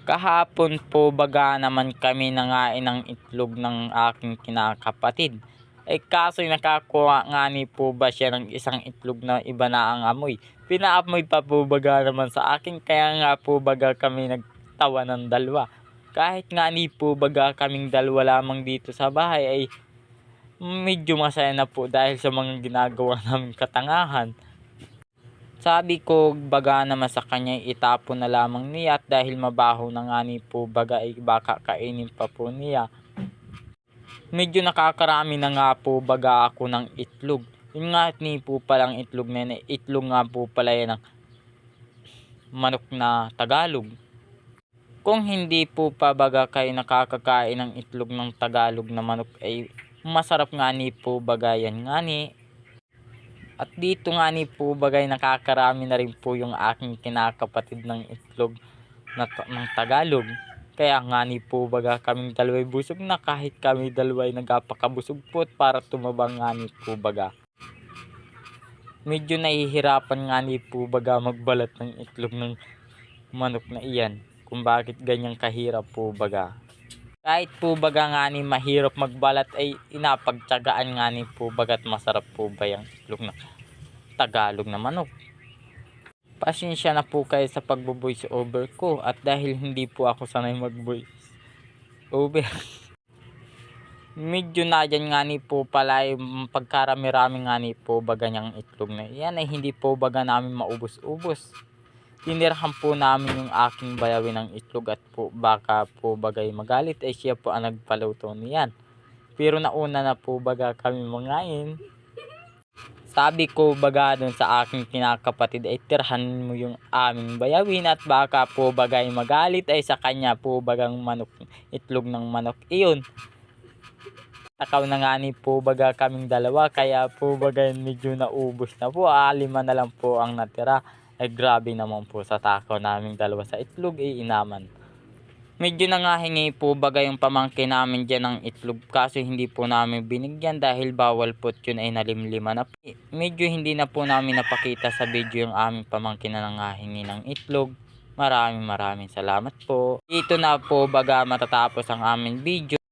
Kahapon po baga naman kami nangain ng itlog ng aking kinakapatid. Kaso nakakuha nga ni po ba siya ng isang itlog na iba na ang amoy. Pinaamoy pa po baga naman sa akin, kaya nga po baga kami nagtawa ng dalawa. Kahit nga ni po baga kaming dalawa lamang dito sa bahay ay medyo masaya na po dahil sa mga ginagawa namin katangahan. Sabi ko baga naman sa kanya itapon na lamang niya, at dahil mabaho na nga ni po baga ay baka kainin pa po niya. Medyo nakakarami na nga po baga ako ng itlog. Yun nga ni po palang itlog na yun, itlog nga po pala yan ng manok na Tagalog. Kung hindi po pa baga kayo nakakakain ng itlog ng Tagalog na manok ay masarap nga ni po baga yan nga ni. At dito nga ni po bagay nakakarami na rin po yung aking kinakapatid ng itlog ng Tagalog. Kaya nga ni po baga kaming dalawa'y busog na, kahit kami dalawa'y nagapakabusog po para tumabang nga ni po baga. Medyo nahihirapan nga ni po baga magbalat ng itlog ng manok na iyan, kung bakit ganyang kahirap po baga. Kahit po baga nga ni mahirap magbalat ay inapagtiyagaan nga ni po bagat masarap po ba yung itlog na Tagalog na manok. Pasensya na po kayo sa pagbo-voice over ko, at dahil hindi po ako sanay mag-voice over medyo na dyan nga ni po pala yung pagkarami-rami nga ni po baga niyang itlog na yan ay hindi po baga namin maubos-ubos. Tinirahan po namin yung aking bayawin ng itlog, at po baka po bagay magalit ay siya po ang nagpaluto niyan. Pero nauna na po baga kami mangain. Sabi ko baga dun sa aking kinakapatid ay tirhan mo yung aming bayawin, at baka po bagay magalit ay sa kanya po bagang manok, itlog ng manok iyon. Takaw na nga ni po baga kaming dalawa, kaya po bagay medyo naubos na po. 5 na lang po ang natira. Ay grabe naman po sa takaw naming dalawa sa itlog inaman. Medyo nangahingi po baga yung pamangkin namin dyan ng itlog, kaso hindi po namin binigyan dahil bawal po yun ay nalimlima na po. Medyo hindi na po namin napakita sa video yung aming pamangkin na nangahingi ng itlog. Maraming salamat po. Dito na po baga matatapos ang aming video.